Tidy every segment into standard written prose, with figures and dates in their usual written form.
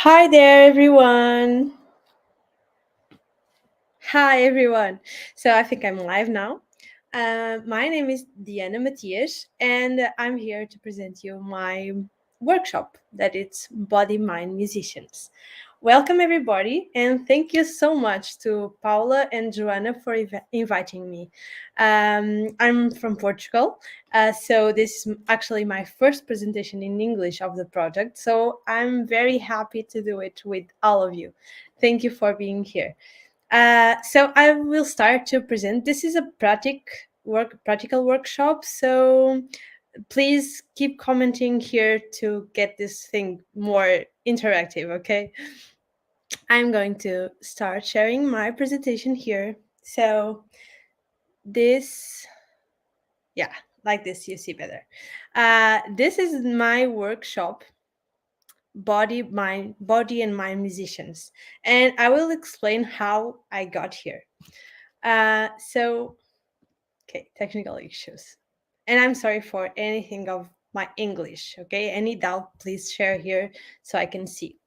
Hi there, everyone. Hi, everyone. So I think I'm live now. My name is Diana Matias, and I'm here to present you my workshop that it's Body Mind Musicians. Welcome, everybody, and thank you so much to Paula and Joanna for inviting me. I'm from Portugal, so this is actually my first presentation in English of the project. So I'm very happy to do it with all of you. Thank you for being here. So I will start to present. This is a practical workshop. So please keep commenting here to get this thing more interactive. Okay, I'm going to start sharing my presentation here. So this, yeah, like this, you see better. This is my workshop body and mind musicians, and I will explain how I got here. So okay, technical issues. And I'm sorry for anything of my English, okay? Any doubt, please share here so I can see.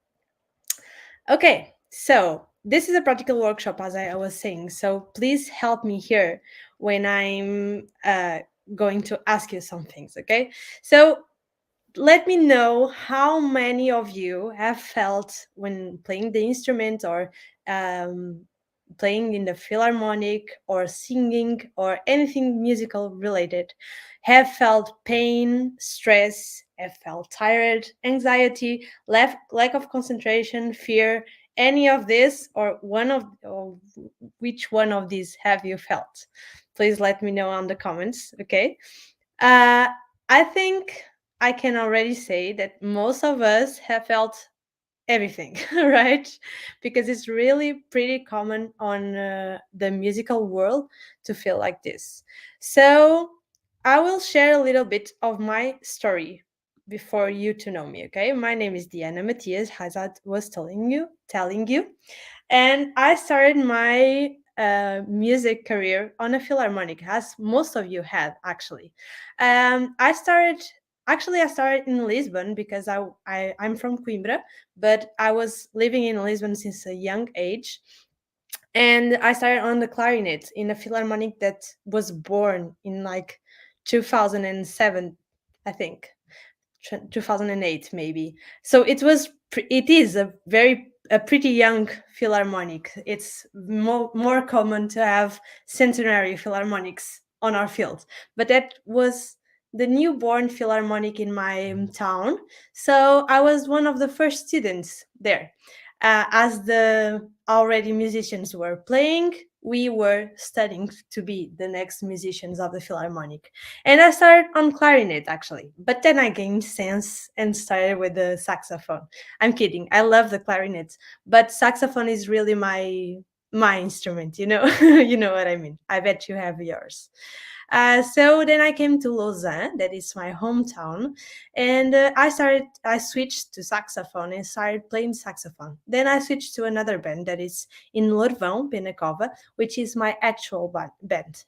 Okay, so this is a practical workshop, as I was saying. So please help me here when I'm going to ask you some things, okay? So let me know how many of you have felt when playing the instrument or um, playing in the philharmonic or singing or anything musical related, have felt pain, stress, have felt tired, anxiety, lack of concentration, fear, any of this, or which one of these have you felt? Please let me know on the comments, okay? uh, I think I can already say that most of us have felt everything, right? Because it's really pretty common on the musical world to feel like this. So I will share a little bit of my story before you to know me. Okay, my name is Diana Matias, as I was telling you, and I started my music career on a philharmonic, as most of you had actually. I started Actually, I started in Lisbon because I'm from Coimbra, but I was living in Lisbon since a young age. And I started on the clarinet in a philharmonic that was born in like 2007, I think. 2008 maybe. So it is a pretty young philharmonic. It's more common to have centenary philharmonics on our field, but that was the newborn philharmonic in my town. So I was one of the first students there. As the already musicians were playing, we were studying to be the next musicians of the philharmonic. And I started on clarinet actually, but then I gained sense and started with the saxophone. I'm kidding. I love the clarinet, but saxophone is really my instrument, you know. You know what I mean. I bet you have yours. So then I came to Lausanne, that is my hometown, and I switched to saxophone and started playing saxophone. Then I switched to another band that is in Lorvão, Penacova, which is my actual band.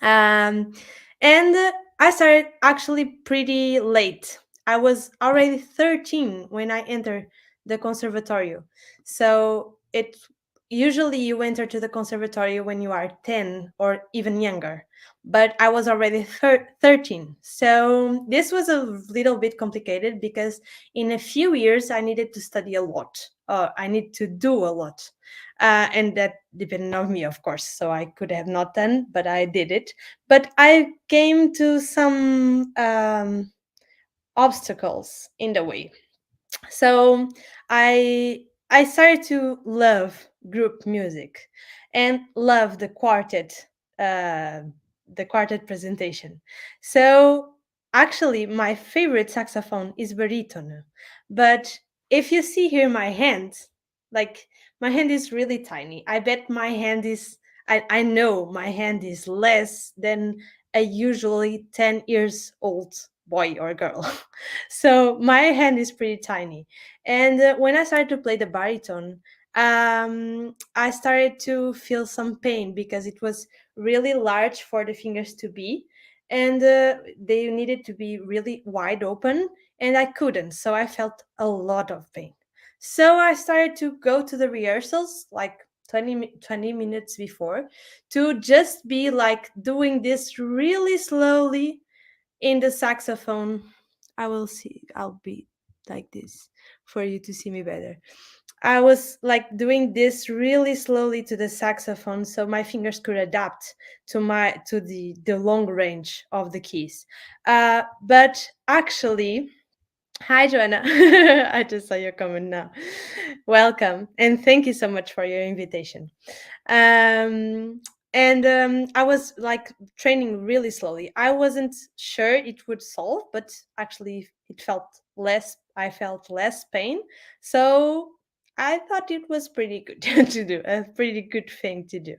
um, and I started actually pretty late. I was already 13 when I entered the conservatorio. So it usually you enter to the conservatorio when you are 10 or even younger, but I was already 13. So this was a little bit complicated because in a few years I needed to study a lot. I need to do a lot, and that depended on me, of course. So I could have not done, but I did it. But I came to some obstacles in the way. So I started to love group music and love uh, the quartet presentation. So actually, my favorite saxophone is baritone, but if you see here my hand, like my hand is really tiny. I bet my hand is. I know my hand is less than a usually 10 years old boy or girl. So my hand is pretty tiny. And when I started to play the baritone, I started to feel some pain because it was really large for the fingers to be. and they needed to be really wide open, and I couldn't. So I felt a lot of pain. So I started to go to the rehearsals like 20 minutes before, to just be like doing this really slowly in the saxophone. I'll be like this for you to see me better. I was like doing this really slowly to the saxophone so my fingers could adapt to the long range of the keys. But actually, hi Joanna. I just saw your comment now. Welcome, and thank you so much for your invitation. um and I was like training really slowly. I wasn't sure it would solve, but actually it felt less I felt less pain. So I thought it was pretty good to do, a pretty good thing to do.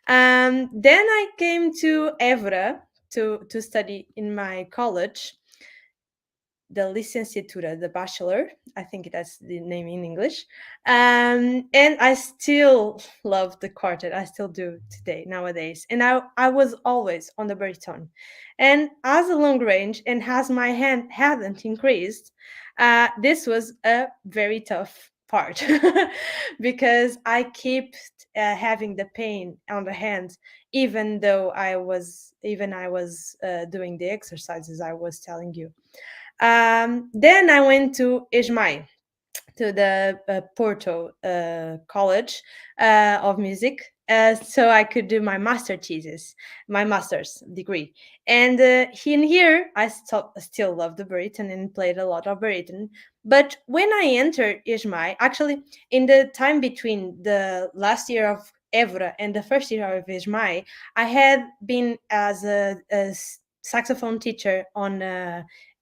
Then I came to Evra to study in my college, the licenciatura, the bachelor. I think that's the name in English. And I still love the quartet. I still do today, nowadays. And I was always on the baritone. And as a long range and as my hand hadn't increased, this was a very tough part because I kept having the pain on the hand, even I was doing the exercises I was telling you. Then I went to Ismael, to the Porto College of Music, so I could do my my master's degree. And in here, still love the baritone and played a lot of baritone. But when I entered Ismael, actually, in the time between the last year of Evra and the first year of Ismael, I had been as a saxophone teacher on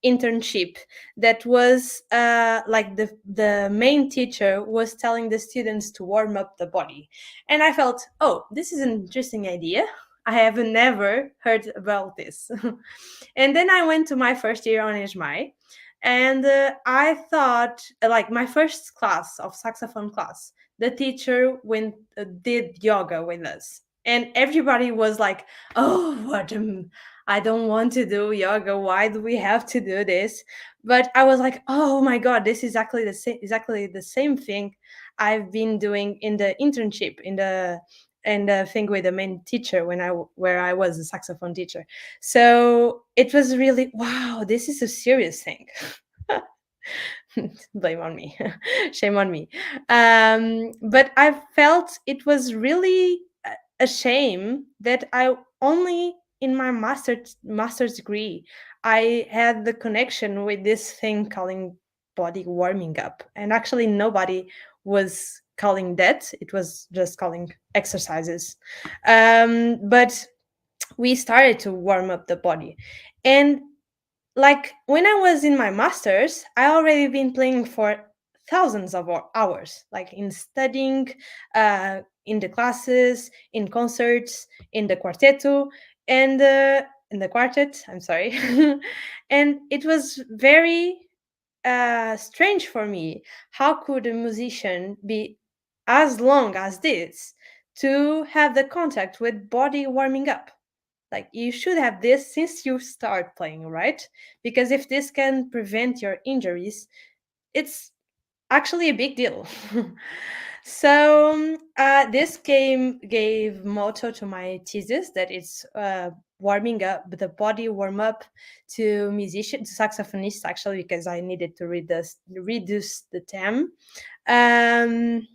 internship that was like the main teacher was telling the students to warm up the body. And I felt, oh, this is an interesting idea. I have never heard about this. And then I went to my first year on HMI, and I thought, like, my first class of saxophone class, the teacher went did yoga with us, and everybody was like, oh, I don't want to do yoga. Why do we have to do this? But I was like, oh my god, this is exactly the same thing I've been doing in the internship, in the thing with the main teacher where I was a saxophone teacher. So it was really, wow, this is a serious thing. Blame on me. Shame on me. But I felt it was really a shame that I only in my master's degree I had the connection with this thing calling body warming up, and actually nobody was calling that. It was just calling exercises. But we started to warm up the body, and like when I was in my masters, I already been playing for thousands of hours, like in studying, in the classes, in concerts, in the quarteto, and in the quartet. I'm sorry, and it was very strange for me. How could a musician be as long as this to have the contact with body warming up? Like, you should have this since you start playing, right? Because if this can prevent your injuries, it's actually a big deal. So this game gave motto to my thesis, that it's warming up the body, warm up to musicians, to saxophonists, actually, because I needed to reduce the time. um,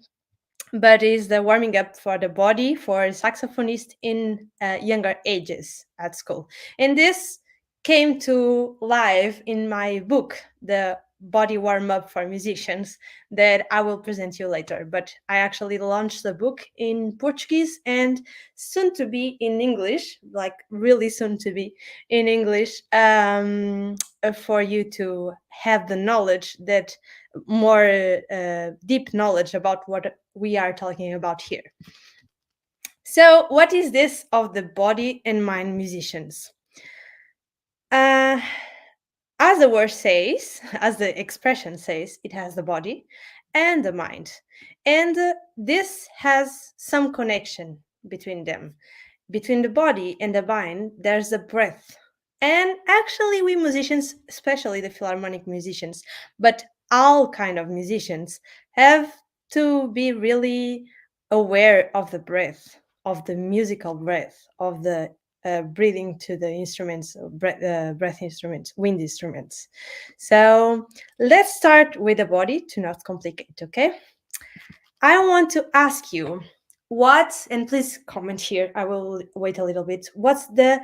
but is the warming up for the body for saxophonists in younger ages at school. And this came to life in my book, The Body Warm Up for Musicians, that I will present you later. But I actually launched the book in Portuguese and soon to be in English, like really soon to be in English, for you to have the knowledge that more deep knowledge about what we are talking about here. So, what is this of the body and mind musicians? Uh, as the word says, as the expression says, it has the body and the mind. And this has some connection between them. Between the body and the mind, there's a breath. And actually, we musicians, especially the philharmonic musicians, but all kind of musicians, have to be really aware of the breath, of the musical breath, of the breathing to the instruments, breath instruments, wind instruments. So let's start with the body to not complicate, okay? I want to ask you what, and please comment here, I will wait a little bit. What's the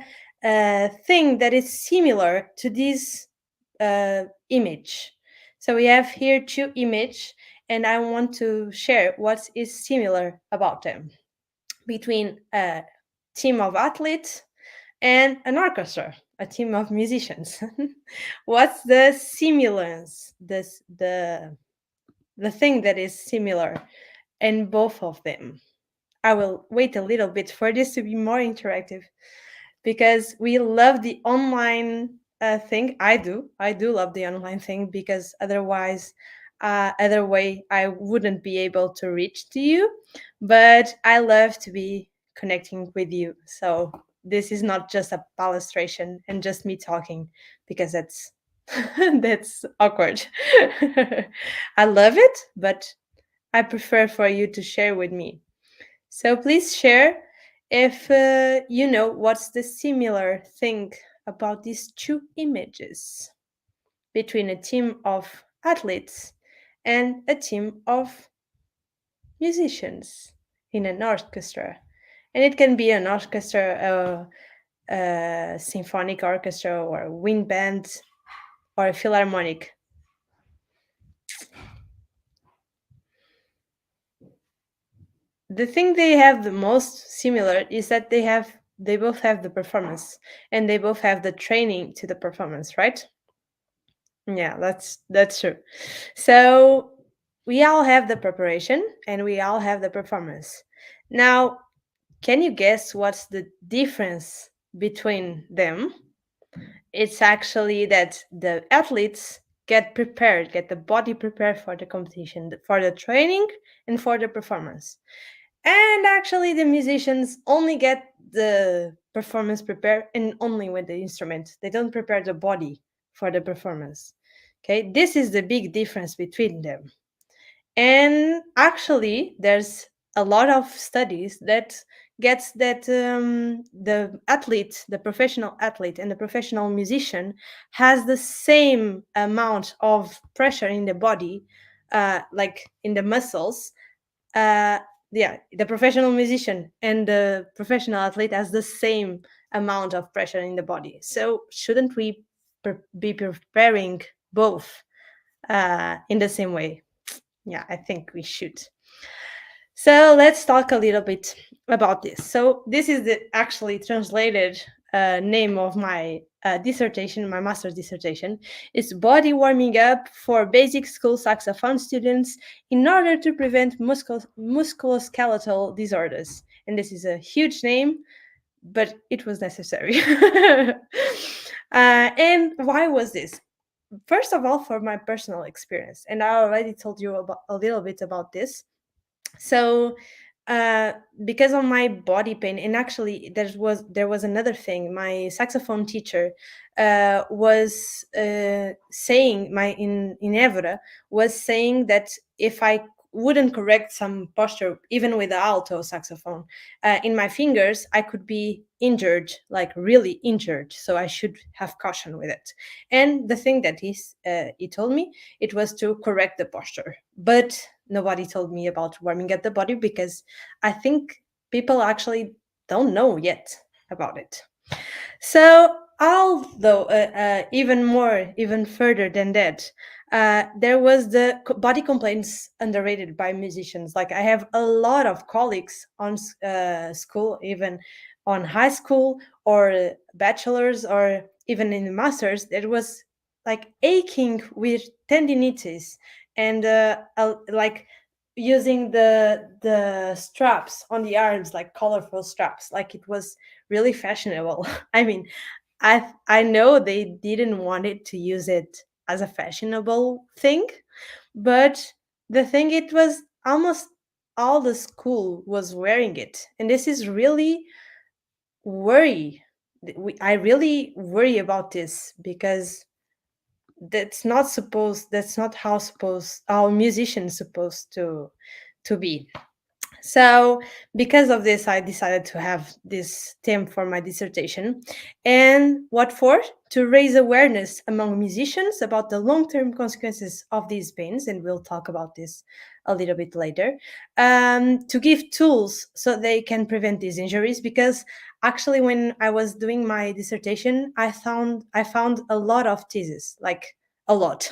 thing that is similar to this image? So we have here two image, and I want to share what is similar about them between a team of athletes and an orchestra, a team of musicians. What's the similance? The thing that is similar in both of them. I will wait a little bit for this to be more interactive because we love the online thing. I do love the online thing because otherwise, other way, I wouldn't be able to reach to you. But I love to be connecting with you. So this is not just a palestration and just me talking because that's that's awkward. I love it, but I prefer for you to share with me. So please share if you know what's the similar thing about these two images between a team of athletes and a team of musicians in an orchestra. And it can be an orchestra, a symphonic orchestra, or a wind band, or a philharmonic. The thing they have the most similar is that they both have the performance and they both have the training to the performance, right? Yeah, that's true. So we all have the preparation and we all have the performance. Now, can you guess what's the difference between them? It's actually that the athletes get the body prepared for the competition, for the training and for the performance. And actually, the musicians only get the performance prepared and only with the instrument. They don't prepare the body for the performance. Okay, this is the big difference between them. And actually, there's a lot of studies that gets that the athlete, the professional athlete, and the professional musician has the same amount of pressure in the body, like in the muscles, uh yeah, the professional musician and the professional athlete has the same amount of pressure in the body, so shouldn't we be preparing both in the same way? Yeah, I think we should. So let's talk a little bit about this. So this is the actually translated name of my dissertation, my master's dissertation. It's body warming up for basic school saxophone students in order to prevent musculoskeletal disorders. And this is a huge name, but it was necessary. And why was this? First of all, for my personal experience, and I already told you about a little bit about this. So uh because of my body pain, and actually there was another thing. My saxophone teacher was saying, my in Evora was saying that if I wouldn't correct some posture even with the alto saxophone in my fingers, I could be injured, like really injured, so I should have caution with it. And the thing that he told me, it was to correct the posture, but nobody told me about warming up the body because I think people actually don't know yet about it. So, although even more, even further than that, there was the body complaints underrated by musicians. Like I have a lot of colleagues on school, even on high school or bachelors or even in the masters, that was like aching with tendinitis and like using the straps on the arms, like colorful straps, like it was really fashionable. I mean, I know they didn't want it to use it as a fashionable thing, but the thing, it was almost all the school was wearing it, and this is really worry. I really worry about this because that's not how musicians supposed to be. So, because of this, I decided to have this theme for my dissertation. And what for? To raise awareness among musicians about the long term consequences of these pains. And we'll talk about this a little bit later. To give tools so they can prevent these injuries. Because actually, when I was doing my dissertation, I found a lot of theses, like a lot.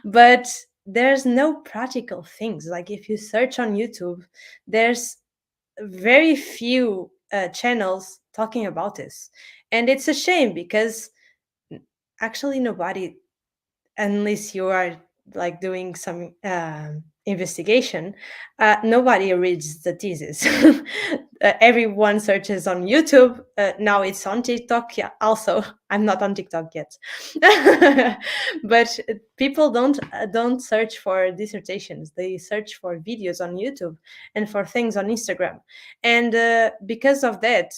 But there's no practical things. Like if you search on YouTube, there's very few channels talking about this, and it's a shame because actually nobody, unless you are like doing some investigation, nobody reads the thesis. Everyone searches on YouTube. Now it's on TikTok. Yeah, also I'm not on TikTok yet, but people don't search for dissertations. They search for videos on YouTube and for things on Instagram, and because of that,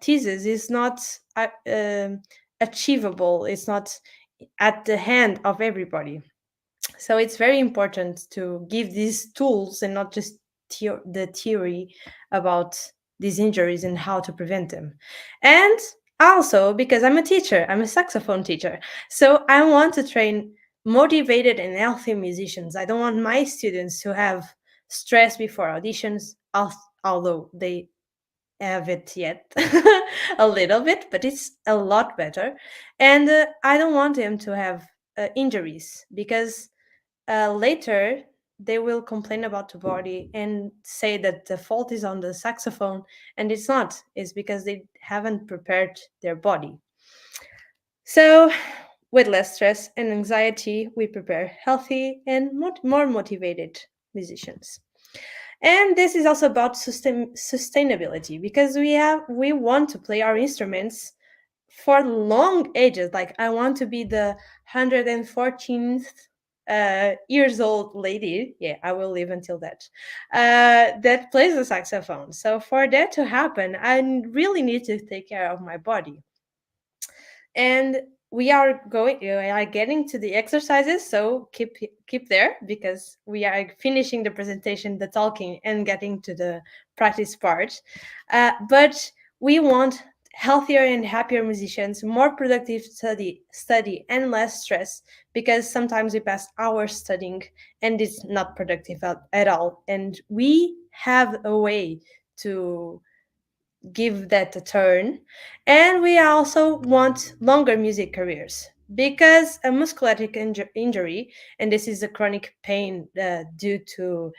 thesis is not achievable. It's not at the hand of everybody. So it's very important to give these tools and not just the theory about these injuries and how to prevent them. And also because I'm a teacher, I'm a saxophone teacher. So I want to train motivated and healthy musicians. I don't want my students to have stress before auditions, although they have it yet a little bit, but it's a lot better. And I don't want them to have injuries because later they will complain about the body and say that the fault is on the saxophone, and it's not. It's because they haven't prepared their body. So, with less stress and anxiety, we prepare healthy and more motivated musicians. And this is also about sustainability because we want to play our instruments for long ages. Like I want to be the 114th years old lady. Yeah, I will live until that plays the saxophone. So for that to happen, I really need to take care of my body. And we are getting to the exercises, so keep there because we are finishing the presentation, the talking, and getting to the practice part. But we want healthier and happier musicians, more productive study and less stress, because sometimes we pass hours studying and it's not productive at all, and we have a way to give that a turn. And we also want longer music careers because a musculoskeletal injury, and this is a chronic pain due to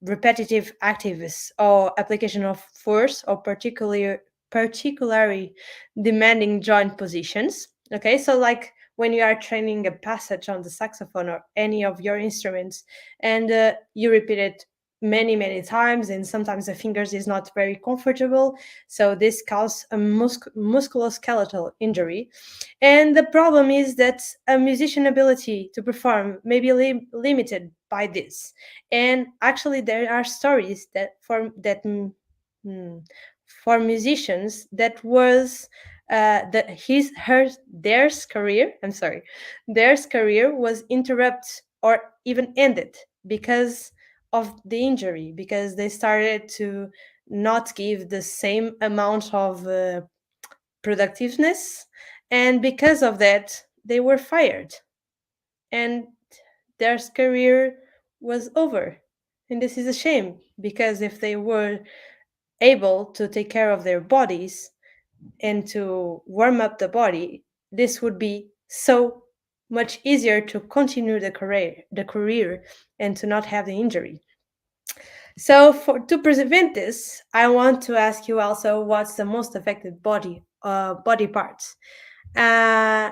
repetitive activities or application of force or particularly demanding joint positions. Okay, so like when you are training a passage on the saxophone or any of your instruments, and you repeat it many times, and sometimes the fingers is not very comfortable, so this causes a musculoskeletal injury. And the problem is that a musician ability to perform may be limited by this. And actually there are stories mm, for musicians that was that his her theirs career I'm sorry theirs career was interrupted or even ended because of the injury, because they started to not give the same amount of productiveness, and because of that they were fired, and their career was over. And this is a shame because if they were able to take care of their bodies and to warm up the body, this would be so much easier to continue the career and to not have the injury. So, to prevent this, I want to ask you also what's the most affected body parts, uh,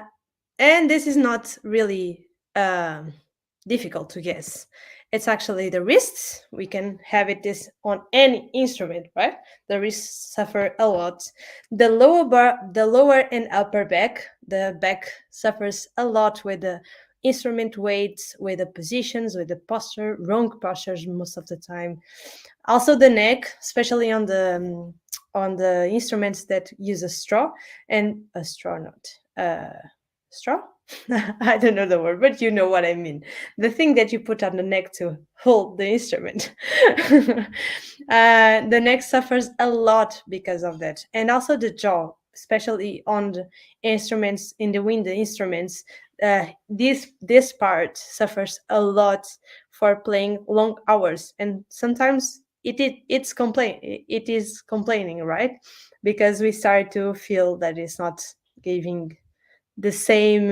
and this is not really difficult to guess. It's actually the wrists. We can have it this on any instrument, right? The wrists suffer a lot. The lower and upper back. The back suffers a lot with the instrument weights, with the positions, with the posture, wrong postures most of the time. Also the neck, especially on the instruments that use a straw and a straw note. Straw? I don't know the word, but you know what I mean. The thing that you put on the neck to hold the instrument. The neck suffers a lot because of that, and also the jaw, especially on the instruments in the wind instruments. This part suffers a lot for playing long hours, and sometimes it is complaining, right? Because we start to feel that it's not giving the same.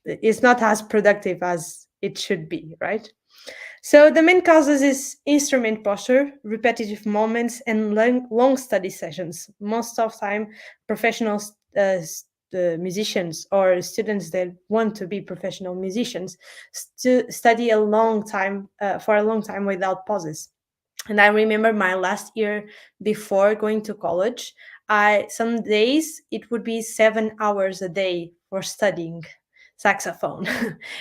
It's not as productive as it should be, right? So the main causes is instrument posture, repetitive movements, and long study sessions. Most of time, professional musicians or students that want to be professional musicians study a long time for a long time without pauses. And I remember my last year before going to college, I some days it would be 7 hours a day for studying saxophone.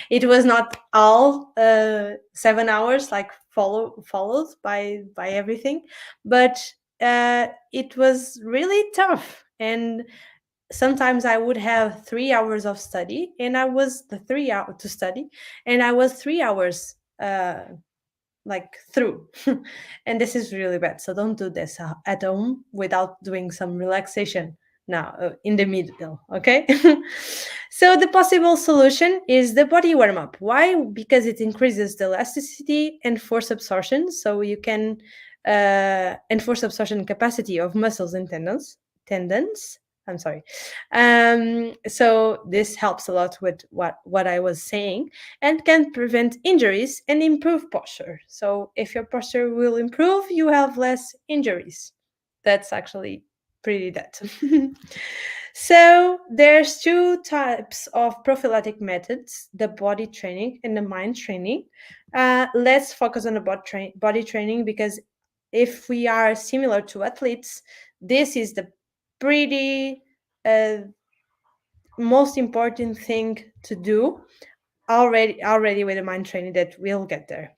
It was not all 7 hours like followed by everything, but it was really tough. And sometimes I would have 3 hours of study, and I was the 3 hour to study, and I was 3 hours like through. And this is really bad, so don't do this at home without doing some relaxation now in the middle, okay? So the possible solution is the body warm up. Why? Because it increases the elasticity and force absorption, so you can and force absorption capacity of muscles and tendons. I'm sorry. So this helps a lot with what I was saying, and can prevent injuries and improve posture. So if your posture will improve, you have less injuries. That's actually pretty that. So there's two types of prophylactic methods: the body training and the mind training. Let's focus on the body training, because if we are similar to athletes, this is the pretty uh, most important thing to do already with the mind training that we'll get there.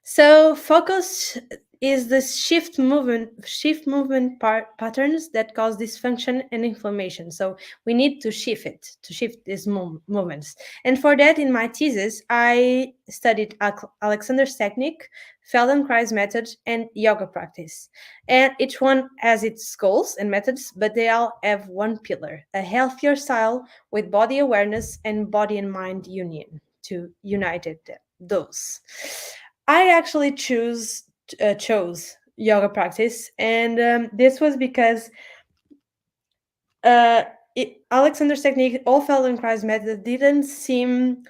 So focus is the shift movement patterns that cause dysfunction and inflammation. So we need to shift these movements. And for that, in my thesis, I studied Alexander's technique, Feldenkrais method, and yoga practice. And each one has its goals and methods, but they all have one pillar: a healthier style with body awareness and body and mind union to united those. I actually chose yoga practice, and this was because uh, Alexander's technique, all Feldenkrais method, didn't seem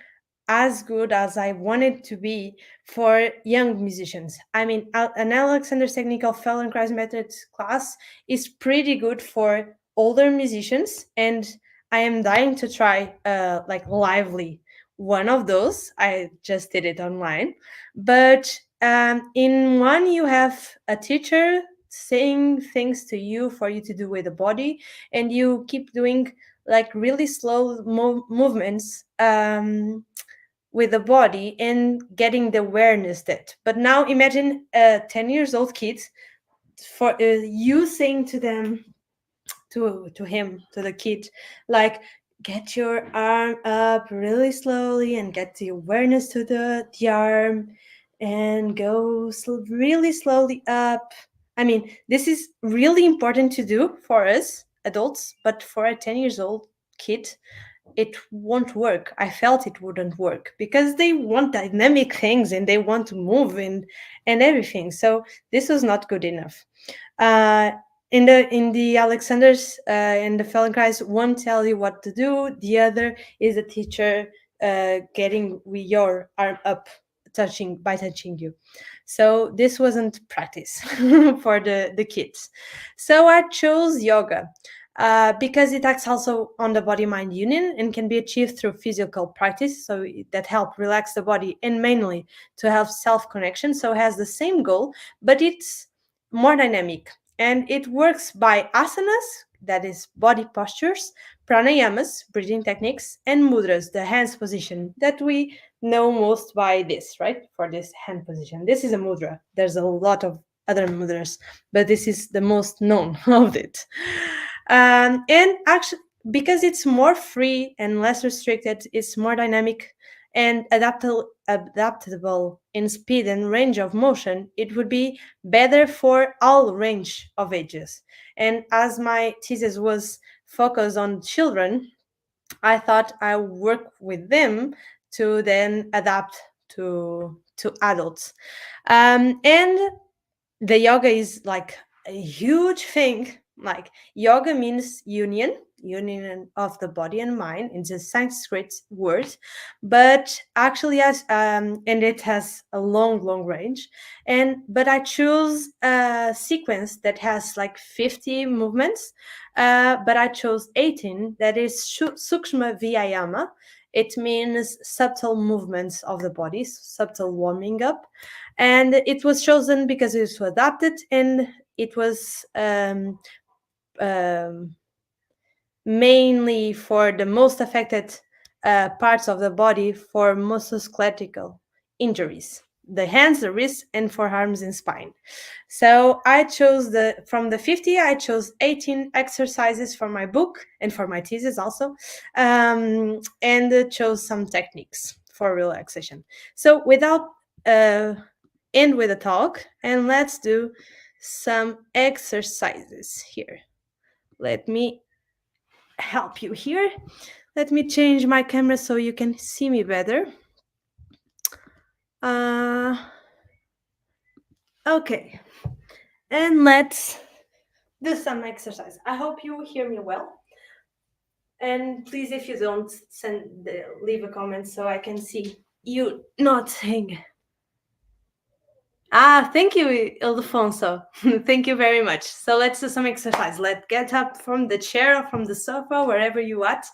as good as I wanted to be for young musicians. I mean, an Alexander's technical Feldenkrais method class is pretty good for older musicians, and I am dying to try like lively one of those. I just did it online, but in one you have a teacher saying things to you for you to do with the body, and you keep doing like really slow movements with the body and getting the awareness that. But now imagine a 10 years old kid, for you saying to them, to him, to the kid, like, get your arm up really slowly and get the awareness to the arm, and go really slowly up. I mean, this is really important to do for us adults, but for a 10 years old kid, it won't work. I felt it wouldn't work because they want dynamic things and they want to move and everything. So this was not good enough. Uh, in the Alexanders and the Feldenkrais, one tell you what to do, the other is a teacher getting with your arm up, touching you. So this wasn't practice for the kids. So I chose yoga because it acts also on the body mind union and can be achieved through physical practice, so that help relax the body and mainly to have self connection. So it has the same goal, but it's more dynamic, and it works by asanas, that is body postures, pranayamas, breathing techniques, and mudras, the hands position that we know most by this, right? For this hand position, this is a mudra. There's a lot of other movements, but this is the most known of it. And actually, because it's more free and less restricted, it's more dynamic and adaptable in speed and range of motion, it would be better for all range of ages. And as my thesis was focused on children, I thought I would work with them to then adapt to adults. And the yoga is like a huge thing. Like yoga means union of the body and mind. It's a Sanskrit word, but actually as and it has a long range. And but I choose a sequence that has like 50 movements, but I chose 18. That is sukshma vyayama. It means subtle movements of the body, subtle warming up, and it was chosen because it was adapted and it was um, mainly for the most affected parts of the body for musculoskeletal injuries, the hands, the wrists, and forearms and spine. So I chose from the 50, I chose 18 exercises for my book and for my thesis also, and chose some techniques for relaxation. So without end with a talk, and let's do some exercises here. Let me help you here. Let me change my camera so you can see me better. Uh, okay, and let's do some exercise. I hope you hear me well. And please, if you don't, leave a comment so I can see you not saying. Thank you, Ildefonso. Thank you very much. So let's do some exercise. Let's get up from the chair or from the sofa, wherever you at,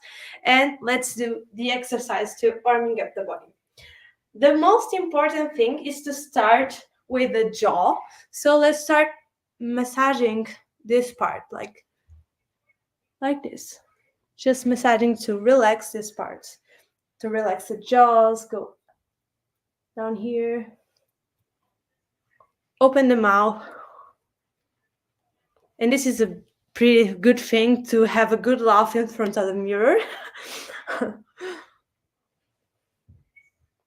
and let's do the exercise to warming up the body. The most important thing is to start with the jaw. So let's start massaging this part, like this. Just massaging to relax this part, to relax the jaws. Go down here. Open the mouth. And this is a pretty good thing to have a good laugh in front of the mirror.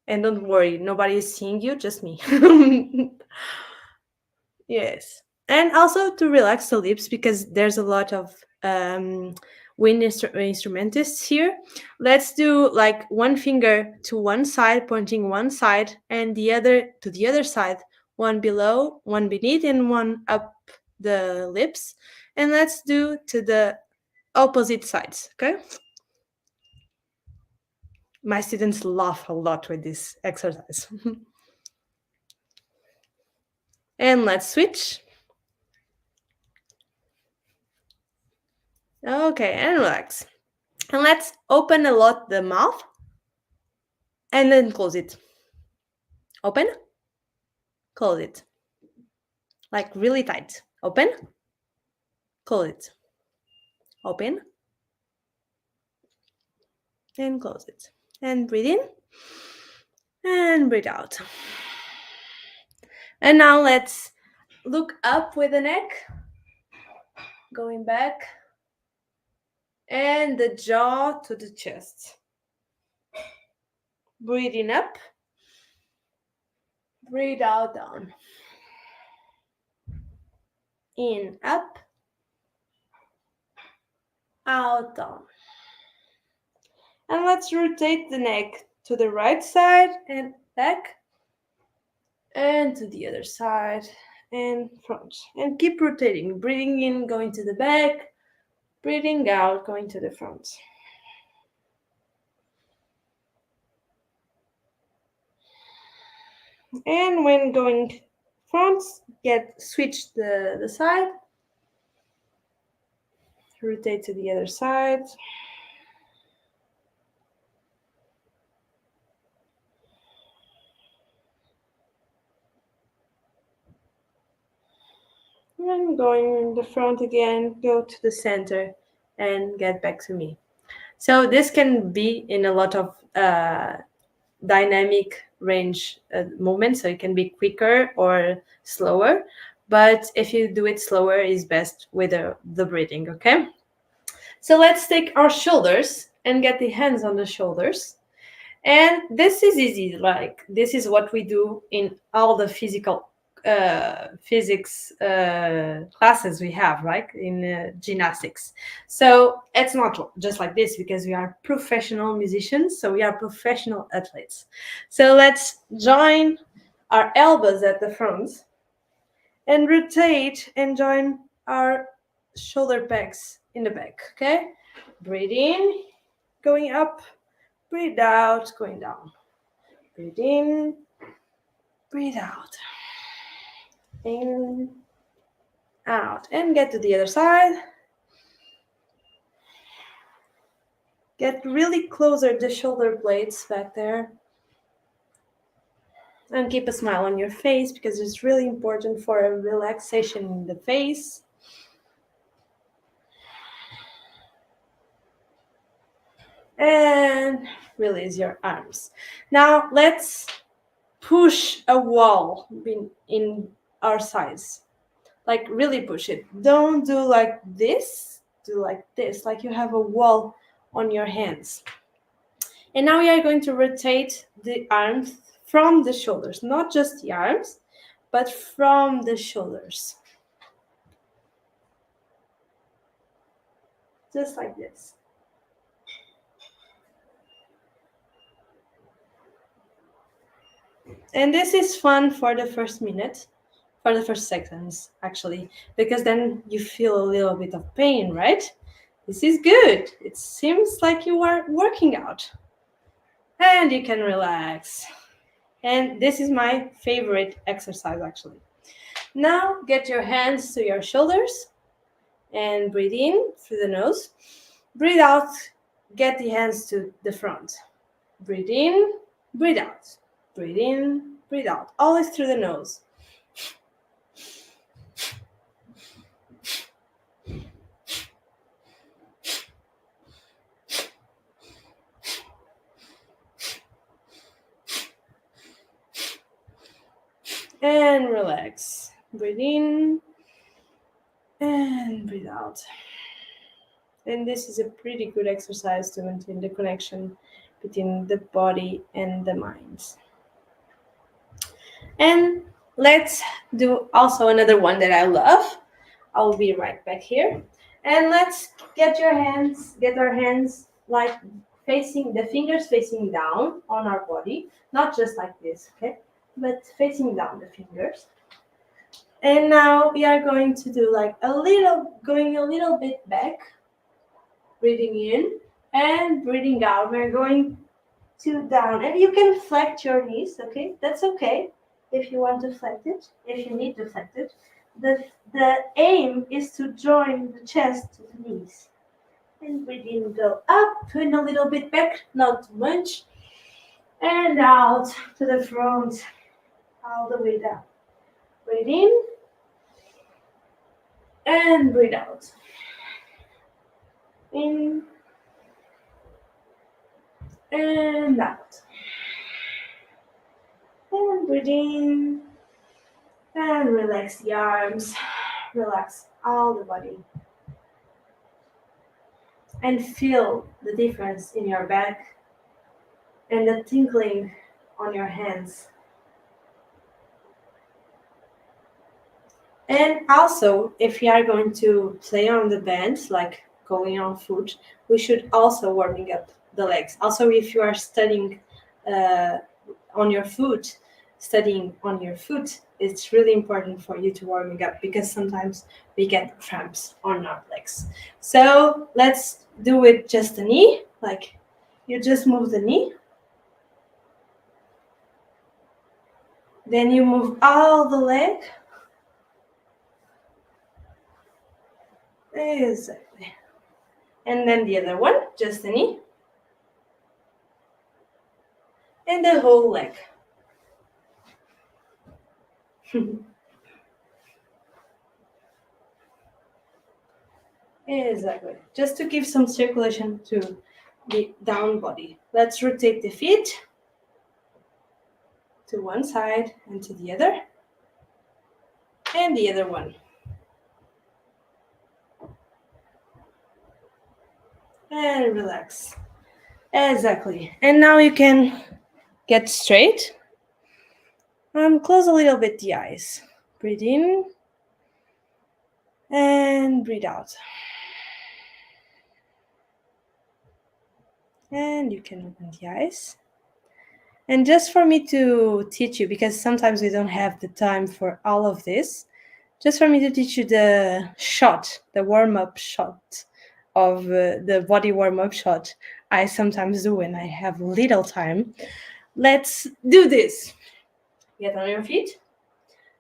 And don't worry, nobody is seeing you, just me. Yes. And also to relax the lips because there's a lot of wind instrumentists here. Let's do like one finger to one side, pointing one side, and the other to the other side, one below, one beneath, and one up the lips. And let's do to the opposite sides, okay? My students laugh a lot with this exercise. And let's switch. Okay, and relax. And let's open a lot the mouth and then close it. Open, close it. Like really tight. Open, close it. Open, and close it. And breathe in and breathe out. And now let's look up with the neck, going back, and the jaw to the chest. Breathing up, breathe out, down. In, up, out, down. And let's rotate the neck to the right side and back, and to the other side and front. And keep rotating, breathing in, going to the back, breathing out, going to the front. And when going front, switch the side, rotate to the other side. And going in the front again, go to the center and get back to me. So this can be in a lot of dynamic range movement, so it can be quicker or slower, but if you do it slower, it's best with the breathing, okay? So let's take our shoulders and get the hands on the shoulders. And this is easy, like this is what we do in all the physics classes we have, right, in gymnastics. So it's not just like this because we are professional musicians, so we are professional athletes. So let's join our elbows at the front and rotate and join our shoulder pegs in the back, okay? Breathe in, going up, breathe out, going down. Breathe in, breathe out. In, out. And get to the other side. Get really closer the shoulder blades back there. And keep a smile on your face because it's really important for a relaxation in the face. And release your arms. Now let's push a wall in our sides. Like really push it. Don't do like this. Do like this, like you have a wall on your hands. And now we are going to rotate the arms from the shoulders, not just the arms, but from the shoulders. Just like this. And this is fun for the first minute, for the first seconds, actually, because then you feel a little bit of pain, right? This is good. It seems like you are working out. And you can relax. And this is my favorite exercise, actually. Now get your hands to your shoulders and breathe in through the nose. Breathe out, get the hands to the front. Breathe in, breathe out. Breathe in, breathe out. Always through the nose. And relax. Breathe in and breathe out. And this is a pretty good exercise to maintain the connection between the body and the mind. And let's do also another one that I love. I'll be right back here. And let's get our hands like facing, the fingers facing down on our body, not just like this, okay? But facing down the fingers. And now we are going to do like going a little bit back, breathing in and breathing out. We're going to down, and you can flex your knees, okay? That's okay if you want to flex it, if you need to flex it. The aim is to join the chest to the knees. And breathe in, go up and a little bit back, not too much. And out to the front, all the way down. Breathe in and breathe out. In and out. And breathe in and relax the arms, relax all the body. And feel the difference in your back and the tingling on your hands. And also, if we are going to play on the band, like going on foot, we should also warming up the legs. Also, if you are studying on your foot, it's really important for you to warming up because sometimes we get cramps on our legs. So let's do it just the knee, like you just move the knee. Then you move all the leg. Exactly. And then the other one, just the knee. And the whole leg. Exactly. Just to give some circulation to the down body. Let's rotate the feet to one side and to the other. And the other one. And relax. Exactly. And now you can get straight. Close a little bit the eyes. Breathe in and breathe out. And you can open the eyes. And just for me to teach you, because sometimes we don't have the time for all of this, just for me to teach you the shot, the warm up shot of the body warm up shot I sometimes do when I have little time. Let's do this. Get on your feet,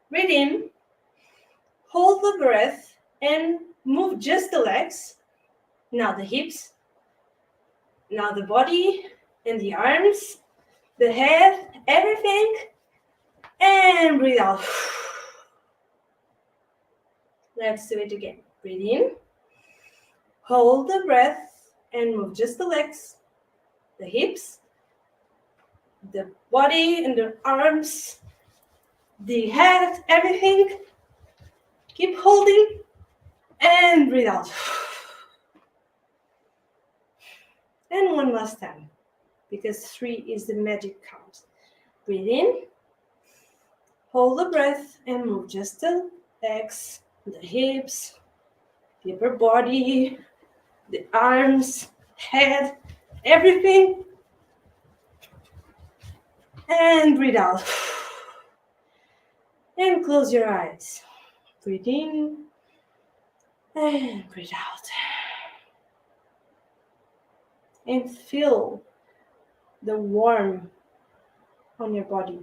breathe in, hold the breath, and move just the legs. Now the hips, now the body and the arms, the head, everything, and breathe out. Let's do it again. Breathe in, hold the breath, and move just the legs, the hips, the body and the arms, the head, everything. Keep holding and breathe out. And one last time, because 3 is the magic count. Breathe in, hold the breath, and move just the legs, the hips, the upper body, the arms, head, everything. And breathe out. And close your eyes. Breathe in and breathe out. And feel the warmth on your body.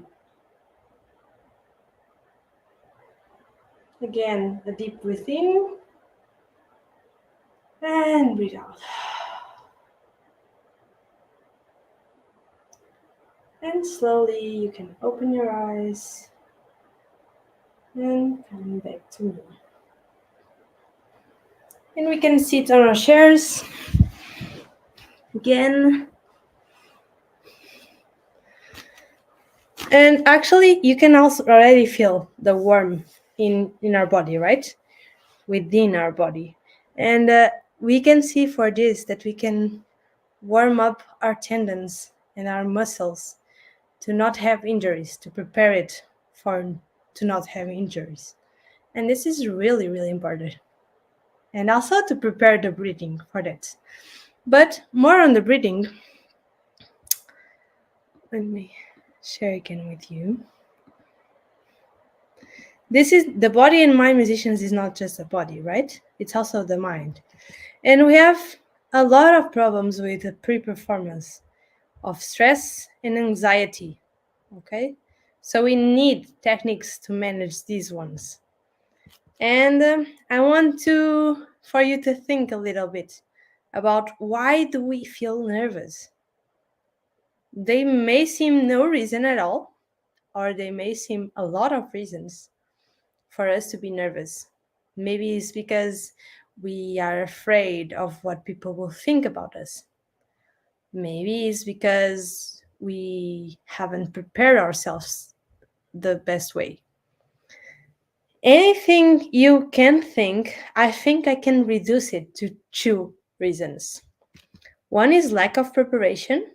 Again, a deep breath in and breathe out. And slowly you can open your eyes and come back to me. And we can sit on our chairs again. And actually, you can also already feel the warmth in our body, right? Within our body. And we can see for this that we can warm up our tendons and our muscles to not have injuries, to prepare it for to not have injuries. And this is really, really important. And also to prepare the breathing for that. But more on the breathing, let me share again with you. This is the body and mind musicians is not just the body, right? It's also the mind. And we have a lot of problems with the pre-performance of stress and anxiety, okay? So we need techniques to manage these ones. And I want for you to think a little bit about why do we feel nervous? They may seem no reason at all, or they may seem a lot of reasons for us to be nervous. Maybe it's because we are afraid of what people will think about us. Maybe it's because we haven't prepared ourselves the best way. Anything you can think, I think I can reduce it to 2 reasons. One is lack of preparation,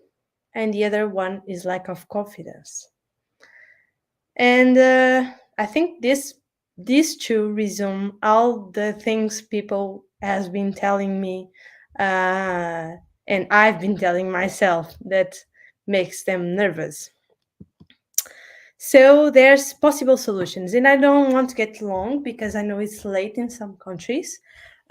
and the other one is lack of confidence. And I think these 2 resume all the things people has been telling me, and I've been telling myself that makes them nervous. So there's possible solutions, and I don't want to get long because I know it's late in some countries.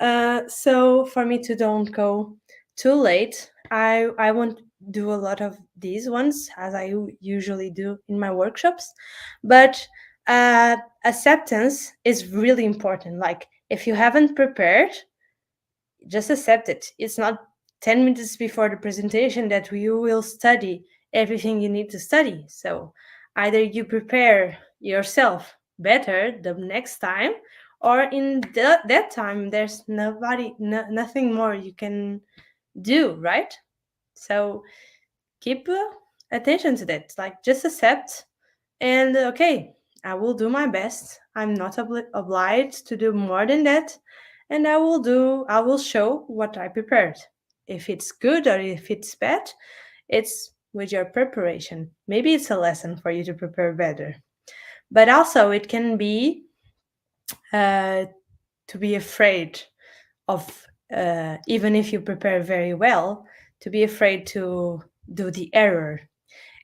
So for me to don't go too late, I won't do a lot of these ones as I usually do in my workshops, but acceptance is really important. Like if you haven't prepared, just accept it. It's not 10 minutes before the presentation that you will study everything you need to study. So either you prepare yourself better the next time, or in that time there's nothing more you can do, right? So keep attention to that. Like just accept and okay, I will do my best. I'm not obliged to do more than that, and I will show what I prepared. If it's good or if it's bad, it's with your preparation. Maybe it's a lesson for you to prepare better. But also, it can be uh, to be afraid of, even if you prepare very well, to be afraid to do the error.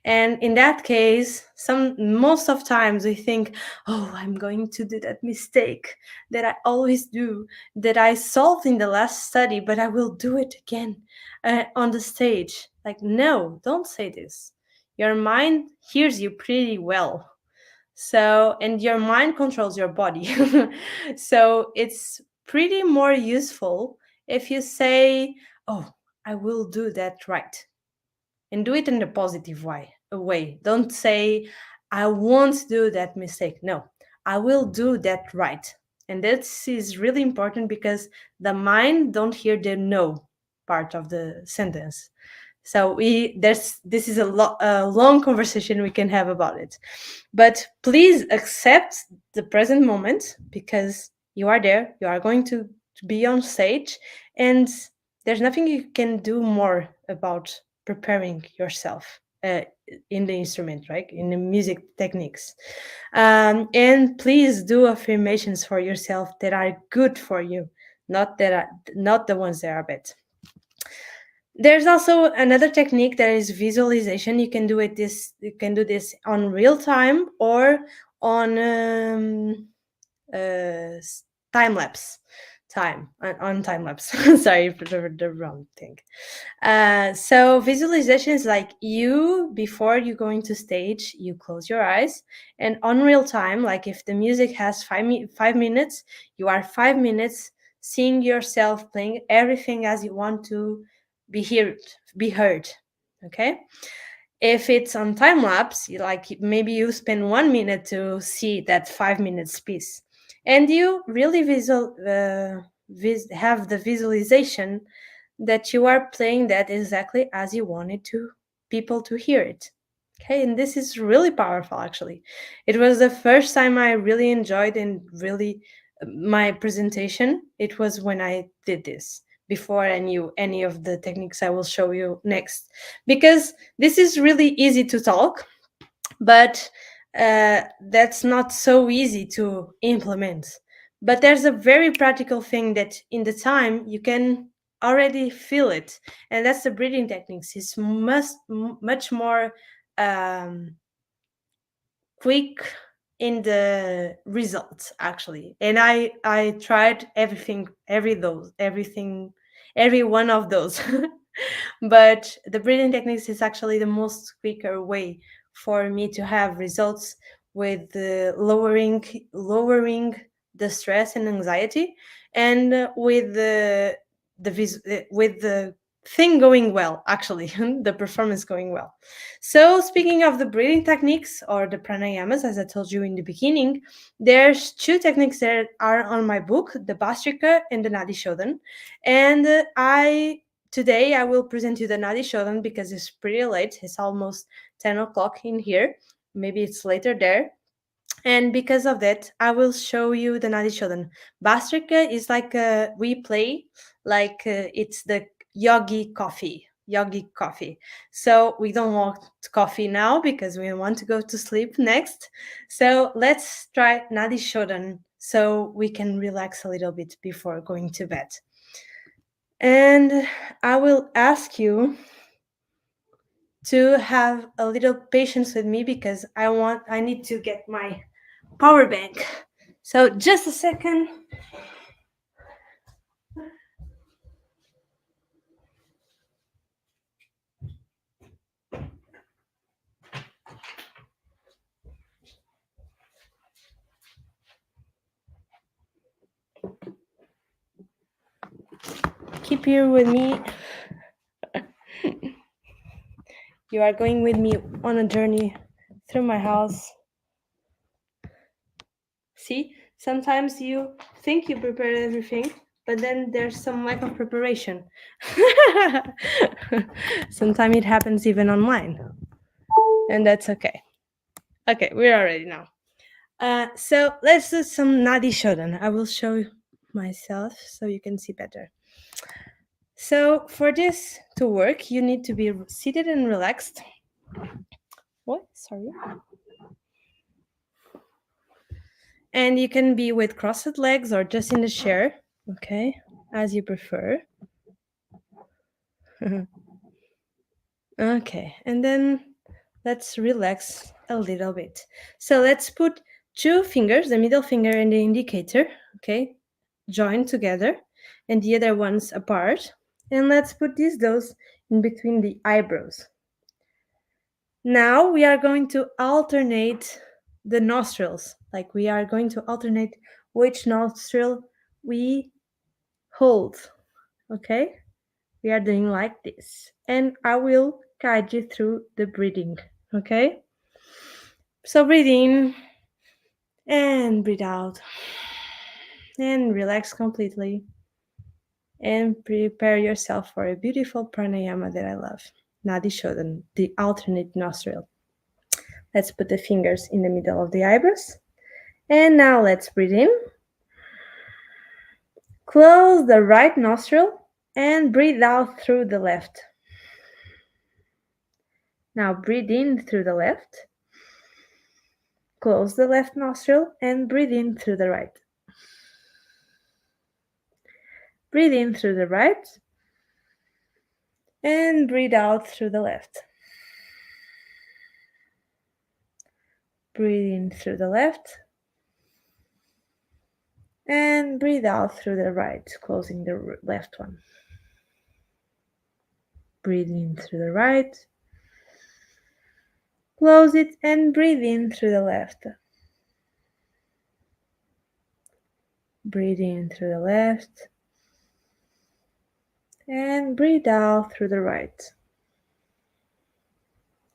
And in that case, some most of times we think, oh, I'm going to do that mistake that I always do, that I solved in the last study, but I will do it again on the stage. Like, no, don't say this. Your mind hears you pretty well. So, and your mind controls your body. So it's pretty more useful if you say, oh, I will do that right, and do it in a positive way. Don't say, I won't do that mistake. No, I will do that right. And this is really important because the mind don't hear the no part of the sentence. So this is a long conversation we can have about it. But please accept the present moment, because you are there, you are going to be on stage, and there's nothing you can do more about preparing yourself in the instrument, right? In the music techniques. And please do affirmations for yourself that are good for you, not the ones that are bad. There's also another technique that is visualization. You can do this on real time or on time lapse time on time lapse. Sorry for the wrong thing. So visualization is like, you, before you go into stage, you close your eyes, and on real time, like if the music has 5 minutes, you are 5 minutes seeing yourself playing everything as you want to be heard. Okay. If it's on time lapse, like maybe you spend 1 minute to see that 5 minutes piece, and you really have the visualization that you are playing that exactly as you wanted to people to hear it. Okay, and this is really powerful. Actually, it was the first time I really enjoyed and really my presentation. It was when I did this, before I knew any of the techniques I will show you next, because this is really easy to talk, but that's not so easy to implement. But there's a very practical thing that in the time you can already feel it, and that's the breathing techniques. It's much more um, quick in the results, actually. And I tried every one of those. But the breathing techniques is actually the most quicker way for me to have results with lowering the stress and anxiety, and with the thing going well, actually. The performance going well. So, speaking of the breathing techniques or the pranayamas, as I told you in the beginning, there's two techniques that are on my book, the Bastrika and the Nadi Shodhan. And today I will present you the Nadi Shodhan because it's pretty late. It's almost 10 o'clock in here. Maybe it's later there. And because of that, I will show you the Nadi Shodhan. Bastrika is like we play like it's the yogi coffee. So we don't want coffee now because we want to go to sleep next. So let's try Nadi Shodhan so we can relax a little bit before going to bed. And I will ask you to have a little patience with me because I need to get my power bank. So just a second. Keep here with me. You are going with me on a journey through my house. See, sometimes you think you prepared everything, but then there's some lack of preparation. Sometimes it happens even online, and that's okay. Okay, we're all ready now. So let's do some nadi shodan. I will show myself so you can see better. So for this to work, you need to be seated and relaxed. What? Sorry. And you can be with crossed legs or just in the chair, okay, as you prefer. Okay, and then let's relax a little bit. So let's put two fingers, the middle finger and the indicator, okay, joined together, and the other ones apart. And let's put those in between the eyebrows. Now we are going to alternate the nostrils. Like we are going to alternate which nostril we hold. Okay? We are doing like this. And I will guide you through the breathing. Okay? So breathe in and breathe out. And relax completely. And prepare yourself for a beautiful pranayama that I love. Nadi Shodan, the alternate nostril. Let's put the fingers in the middle of the eyebrows. And now let's breathe in. Close the right nostril and breathe out through the left. Now breathe in through the left. Close the left nostril and breathe in through the right. Breathe in through the right and breathe out through the left. Breathe in through the left and breathe out through the right, closing the left one. Breathe in through the right. Close it and breathe in through the left. Breathe in through the left and breathe out through the right.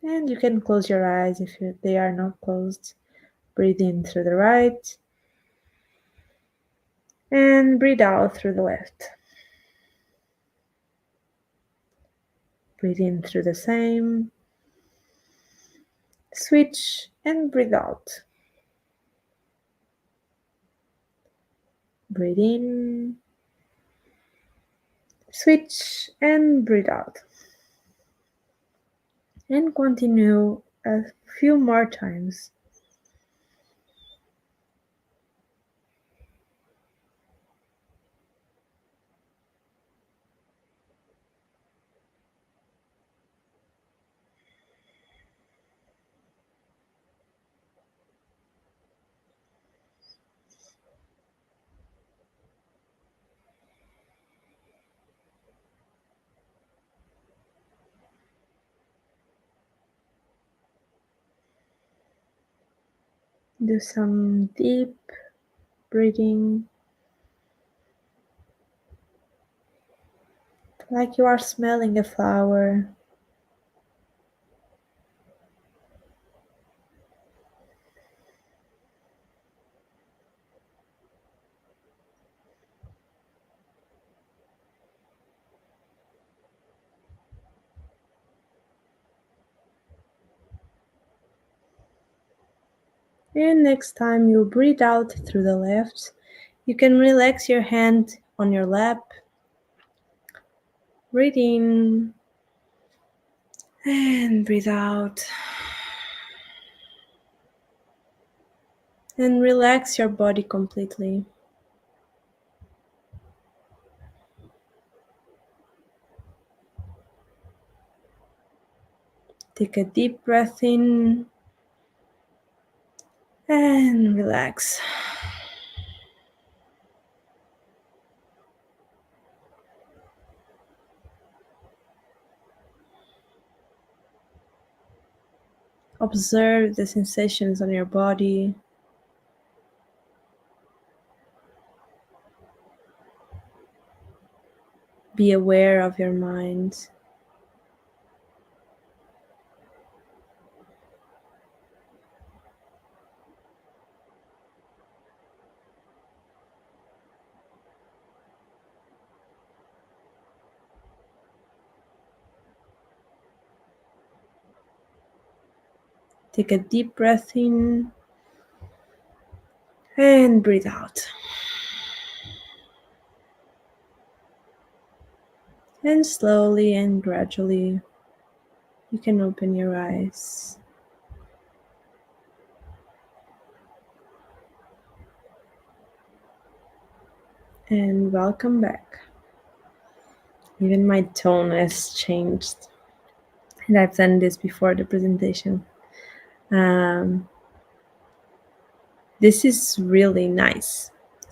And you can close your eyes if they are not closed. Breathe in through the right and breathe out through the left. Breathe in through the same. Switch and breathe out. Breathe in. Switch and breathe out. And continue a few more times. Do some deep breathing, like you are smelling a flower. And next time you breathe out through the left, you can relax your hand on your lap. Breathe in and breathe out. And relax your body completely. Take a deep breath in and relax. Observe the sensations on your body. Be aware of your mind. Take a deep breath in And breathe out. And slowly and gradually, you can open your eyes. And welcome back. Even my tone has changed. And I've done this before the presentation. Um, this is really nice.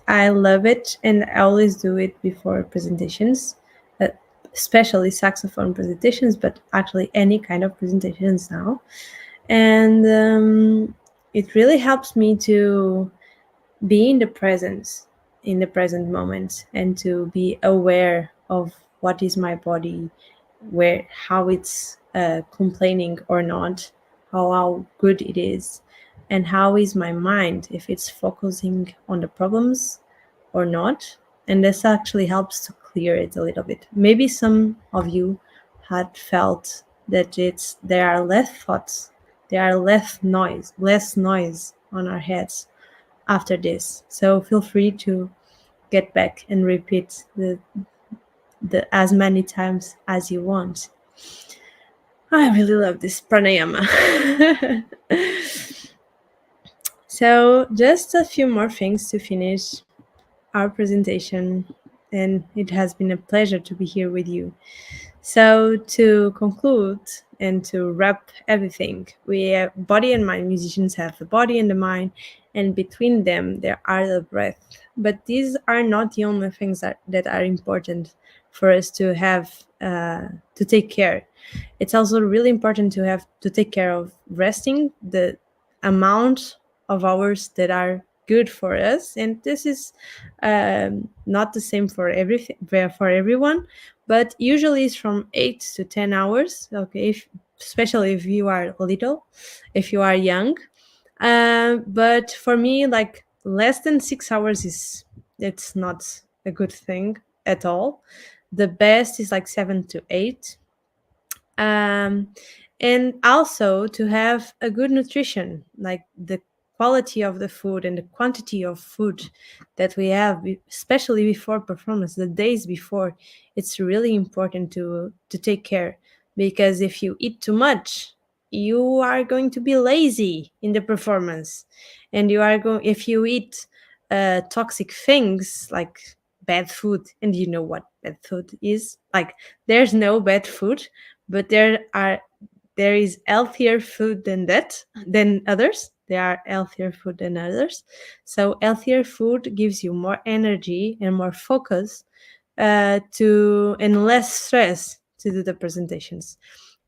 I love it, and I always do it before presentations, uh, especially saxophone presentations, but actually any kind of presentations now. And it really helps me to be in the present moment, and to be aware of what is my body, where how it's complaining or not, how good it is, and how is my mind, if it's focusing on the problems or not. And this actually helps to clear it a little bit. Maybe some of you had felt that there are less thoughts, there are less noise on our heads after this. So feel free to get back and repeat the as many times as you want. I really love this pranayama. So just a few more things to finish our presentation, and it has been a pleasure to be here with you. So to conclude and to wrap everything, we have body and mind. Musicians have the body and the mind, and between them there are the breath. But these are not the only things that are important for us to have to take care. It's also really important to have to take care of resting, the amount of hours that are good for us, and this is not the same for everything for everyone, but usually it's from 8 to 10 hours. Okay, especially if you are little, if you are young. But for me, like less than 6 hours is it's not a good thing at all. The best is like 7 to 8. um, and also to have a good nutrition, like the quality of the food and the quantity of food that we have, especially before performance, the days before. It's really important to take care, because if you eat too much, you are going to be lazy in the performance. And you are going if you eat toxic things like bad food, and you know what bad food is like. There's no bad food, but there is healthier food than others. There are healthier food than others. So healthier food gives you more energy and more focus, to and less stress to do the presentations.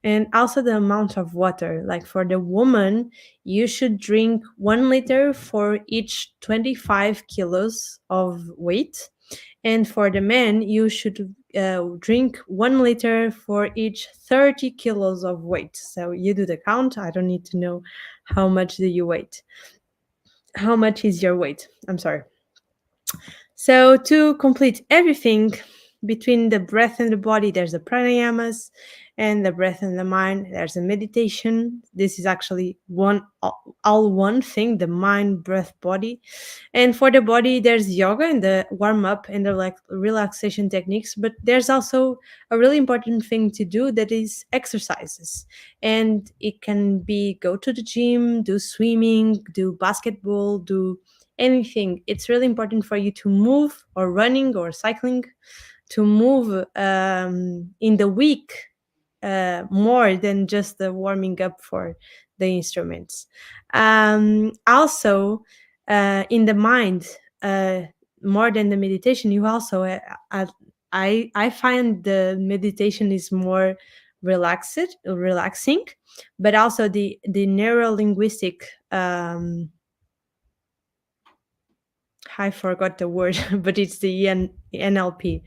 And also the amount of water, like for the woman, you should drink 1 liter for each 25 kilos of weight, and for the men, you should drink 1 liter for each 30 kilos of weight. So you do the count. I don't need to know how much do you weight. How much is your weight? I'm sorry. So to complete everything between the breath and the body, there's the pranayamas, and the breath and the mind, there's a meditation. This is actually all one thing: the mind, breath, body. And for the body, there's yoga and the warm up and the like relaxation techniques. But there's also a really important thing to do, that is exercises. And it can be go to the gym, do swimming, do basketball, do anything. It's really important for you to move, or running or cycling, to move in the week, more than just the warming up for the instruments. Also, in the mind, more than the meditation, you also I find the meditation is more relaxing, but also the neuro linguistic, I forgot the word, but it's the NLP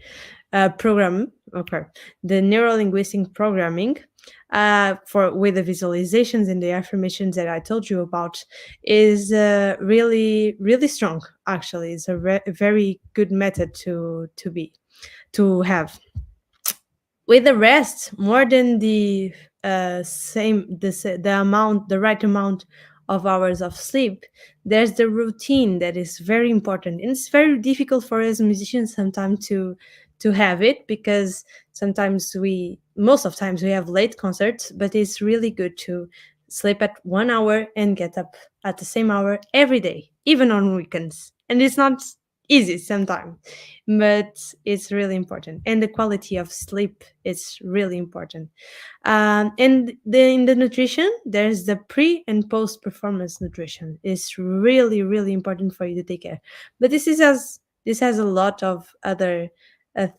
program. Okay, the neuro linguistic programming, for with the visualizations and the affirmations that I told you about, is really strong. Actually, it's a very good method to have. With the rest, more than the right amount of hours of sleep, there's the routine that is very important. And it's very difficult for us musicians sometimes to have it, because sometimes we most of times we have late concerts, but it's really good to sleep at 1 hour and get up at the same hour every day, even on weekends. And it's not easy sometimes, but it's really important. And the quality of sleep is really important. And in the nutrition, there's the pre and post performance nutrition. It's really, really important for you to take care. But this has a lot of other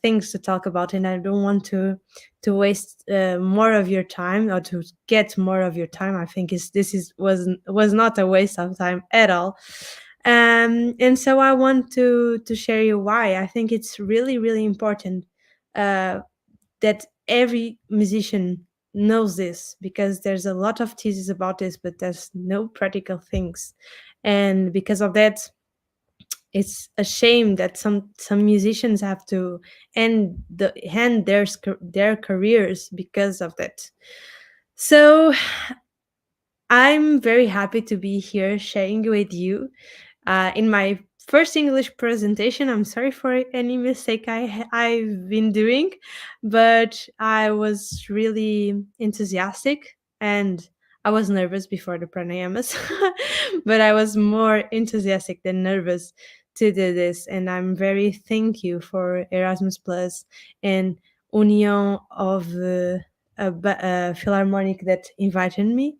things to talk about, and I don't want to waste more of your time, or to get more of your time. I think this is was not a waste of time at all. And so I want to share you why I think it's really, really important uh, that every musician knows this, because there's a lot of thesis about this, but there's no practical things. And because of that, it's a shame that some musicians have to end their careers because of that. So I'm very happy to be here sharing with you in my first English presentation. I'm sorry for any mistake I've been doing, but I was really enthusiastic, and I was nervous before the pranayamas, but I was more enthusiastic than nervous to do this. And I'm very thank you for Erasmus Plus and Union of Philharmonic that invited me.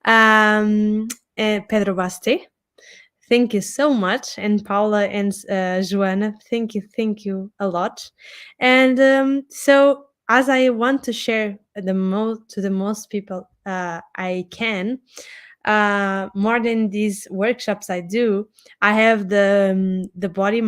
Pedro Baste, thank you so much. And Paula and Joanna, thank you a lot. And so, as I want to share the most people I can, more than these workshops I do, I have the body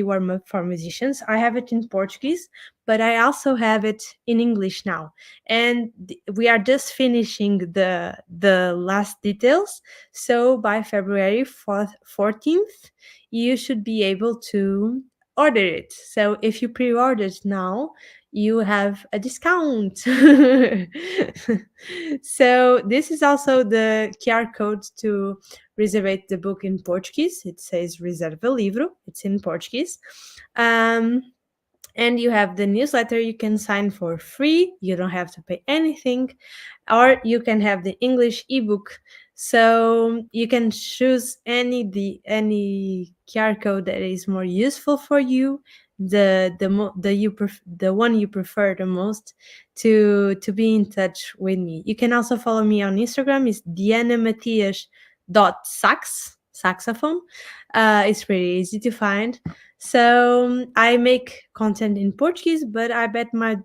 warm up for musicians. I have it in Portuguese, but I also have it in English now, and we are just finishing the last details. So by February 14th, you should be able to order it. So if you pre-order it now, you have a discount. So this is also the QR code to reserve the book in Portuguese. It says Reserva Livro. It's in Portuguese. Um, and you have the newsletter you can sign for free. You don't have to pay anything, or you can have the English ebook. So you can choose any QR code that is more useful for you, the one you prefer the most, to be in touch with me. You can also follow me on Instagram. It's dianamatias.saxophone. It's pretty easy to find. So I make content in Portuguese, but I bet my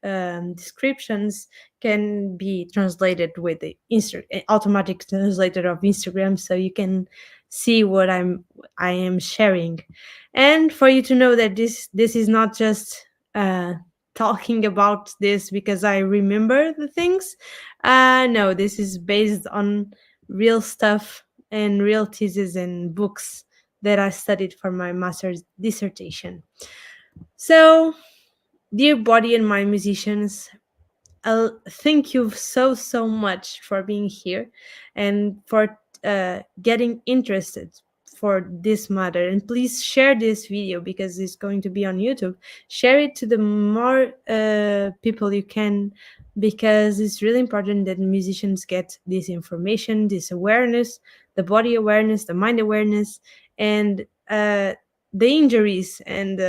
descriptions can be translated with the automatic translator of Instagram, so you can see what I am sharing. And for you to know that this is not just uh, talking about this because I remember the things. No, this is based on real stuff and real theses and books that I studied for my master's dissertation. So, dear body and mind musicians, thank you so much for being here and for getting interested for this matter. And please share this video because it's going to be on YouTube. Share it to the more people you can, because it's really important that musicians get this information, this awareness, the body awareness, the mind awareness, and the injuries and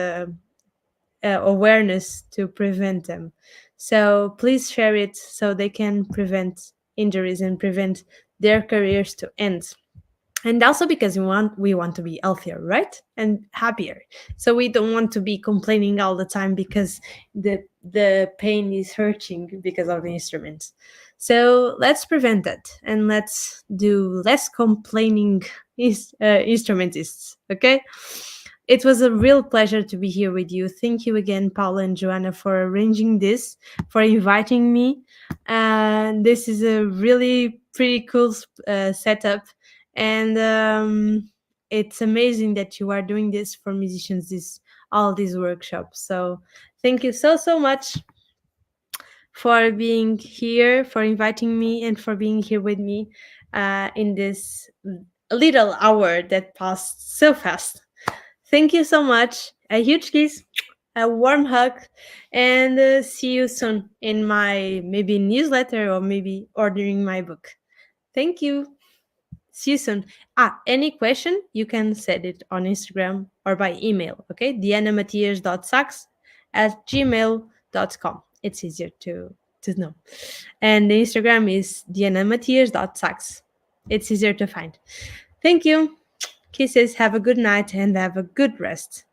awareness to prevent them. So please share it so they can prevent injuries and prevent their careers to end. And also because we want to be healthier, right, and happier. So we don't want to be complaining all the time because the pain is hurting because of the instruments. So let's prevent that, and let's do less complaining instrumentists. Okay. It was a real pleasure to be here with you. Thank you again, Paula and Joanna, for arranging this, for inviting me. And this is a really pretty cool setup. And it's amazing that you are doing this for musicians, all these workshops. So thank you so much. for being here, for inviting me, and for being here with me in this little hour that passed so fast. Thank you so much. A huge kiss, a warm hug, and see you soon in my maybe newsletter or maybe ordering my book. Thank you. See you soon. Any question, you can send it on Instagram or by email, okay? dianamatias.sax at gmail.com. It's easier to know. And the Instagram is dianamatias.sax. It's easier to find. Thank you. Kisses. Have a good night and have a good rest.